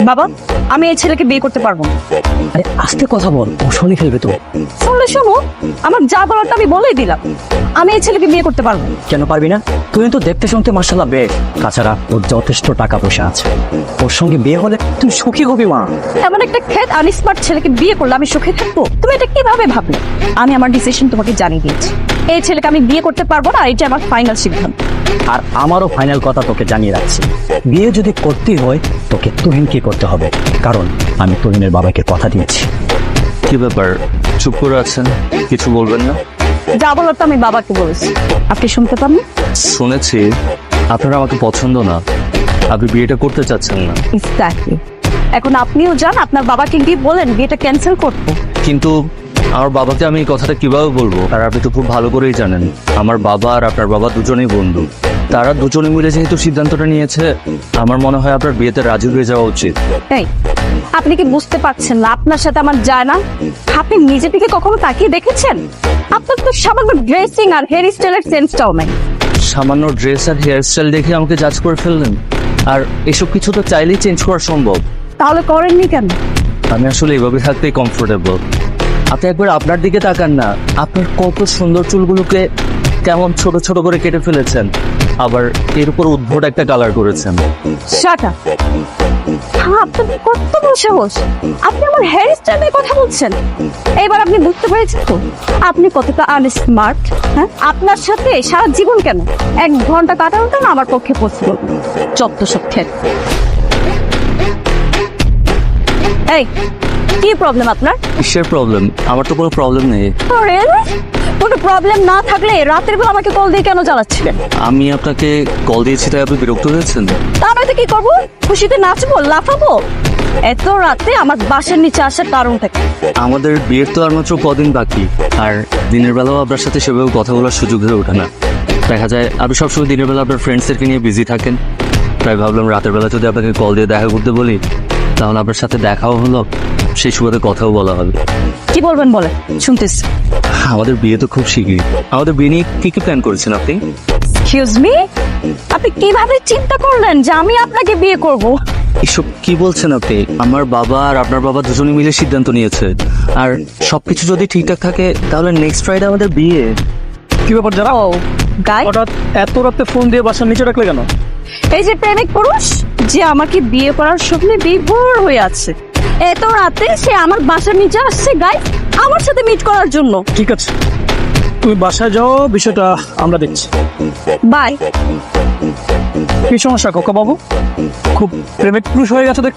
বাবা, আমি এই ছেলেকে বিয়ে করতে পারবো না। আরে আস্তে কথা বল, ও শুনে ফেলবে তো। শুনলে শোনো, আমার যা বলারটা আমি বলেই দিলাম। আমি এই ছেলেকে বিয়ে করতে পারবো না। কেন পারবি না? তুই তো দেখতে শুনতে মাশাআল্লাহ বেশ। তাছাড়া ওর যথেষ্ট টাকা পয়সা আছে, ওর সঙ্গে বিয়ে হলে তুই সুখী হবি মা। এমন একটা খেত আনস্মার্ট ছেলেকে বিয়ে করলে আমি সুখে থাকবো? তুমি এটা কিভাবে ভাবলে? আমি আমার ডিসিশন তোমাকে জানিয়ে দিয়েছি। এই ছেলেকে আমি বিয়ে করতে পারবো না, আর এটা আমার ফাইনাল সিদ্ধান্ত। আর আমারও ফাইনাল কথা তোকে জানিয়ে রাখছি, বিয়ে যদি করতেই হয় তোকে তুহিনকে করতে হবে, কারণ আমি তুহিনের বাবাকে কথা দিয়েছি। কি ব্যাপার, চুপ করে আছেন, কিছু বলবেন না? যা বলার তো আমি বাবাকে বলেছি, আপনি শুনতে পান না? শুনেছি আপনারা আমাকে পছন্দ না, আপনি বিয়েটা করতে চাচ্ছেন না। এক্স্যাক্টলি। এখন আপনিও যান, আপনার বাবাকে গিয়ে বলেন বিয়েটা ক্যান্সেল করতে। কিন্তু আমার বাবাকে আমি এই কথাটা কিভাবে বলবো? আর আপনি তো খুব ভালো করেই জানেন আমার বাবা আর আপনার বাবা দুজনেই বন্ধু। তারা দুজনে মিলে যেহেতু সিদ্ধান্তটা নিয়েছে, আমার মনে হয় আপনার বিয়েতে রাজি হয়ে যাওয়া উচিত। এই, আপনি কি বুঝতে পারছেন না আপনার সাথে আমার যায় না? আপনি নিজে থেকে কখনো তাকিয়ে দেখেছেন? আপনার তো সামান্য ড্রেসিং আর হেয়ার স্টাইলের সেন্সটাও নাই। সামান্য ড্রেস আর হেয়ার স্টাইল দেখে আমাকে জাজ করে ফেললেন? আর এসব কিছু তো চাইলেই চেঞ্জ করা সম্ভব। তাহলে করেননি কেন? আমি আসলে এভাবে থাকতেই কমফোর্টেবল। আপনি একবার আপনার দিকে তাকান না, আপনার কত সুন্দর চুলগুলোকে কেমন ছোট ছোট করে কেটে ফেলেছেন, আবার এর উপর উদ্ভট একটা কালার করেছেন। Shut up. আপনার কত বড় সাহস! আপনি আমার হেয়ার স্টাইল নিয়ে কথা বলছেন। এবার আপনি বুঝতে পেরেছেন তো আপনি কতটা আনস্মার্ট। হ্যাঁ, আপনার সাথে সারা জীবন কেন 1 ঘন্টা কাটানোটা না আমার পক্ষে পসিবল। যত সব খেত। এই, কি প্রবলেম আপনার? কিসের প্রবলেম? আমার তো কোনো প্রবলেম নেই। কোনো প্রবলেম না থাকলে রাতের বেলা আমাকে কল দিয়ে কেন জ্বালাচ্ছিলেন? আমি আপনাকে কল দিয়েছি তাই আপনি বিরক্ত হয়েছেন? তা নয়তো কি করবো? খুশিতে নাচবো, লাফাবো? এত রাতে আমার বাসার নিচে আসার কারণ থাকে। আমাদের বিয়ের তো আর মাত্র কদিন বাকি, আর দিনের বেলাও আপনার সাথে সেভাবে কথা বলার সুযোগ হয়ে ওঠে না। দেখা যায় আপনি সবসময় দিনের বেলা আপনার ফ্রেন্ডসদেরকে নিয়ে বিজি থাকেন, তাই ভাবলাম রাতের বেলা যদি আপনাকে কল দিয়ে দেখা করতে বলি, তাহলে আপনার সাথে দেখাও হলো, সেই সুবাদে কথাও বলা হবে। কি বলবেন বলে শুনতেছি। আমাদের বিয়ে তো খুব শিগগিরই। আমাদের বিয়ে নিয়ে কি কি প্ল্যান করেছেন আপনি? এক্সকিউজ মি, আপনি কিভাবে চিন্তা করলেন যে আমি আপনাকে বিয়ে করব? এসব কি বলছেন আপনি? আমার বাবা আর আপনার বাবা দুজনে মিলে সিদ্ধান্ত নিয়েছে, আর সবকিছু যদি ঠিকঠাক থাকে তাহলে নেক্সট ফ্রাইডে আমাদের বিয়ে। কি ব্যাপার যারা ও গাই, হঠাৎ এত রাতে ফোন দিয়ে বাসার নিচে রাখলে কেন? এই যে প্রেমিক পুরুষ যে আমাকে বিয়ে করার স্বপ্নে বিভোর হয়ে আছে, এত রাতে সে আমার বাসার নিচে আসছে গাই আমার সাথে মিট করার জন্য। ঠিক আছে, তুমি বাসায় যাও, বিষয়টা আমরা দেখছি। বাই। কি সমস্যা খোকা বাবু? খুব প্রেমিক পুরুষ হয়ে গেছে দেখছি।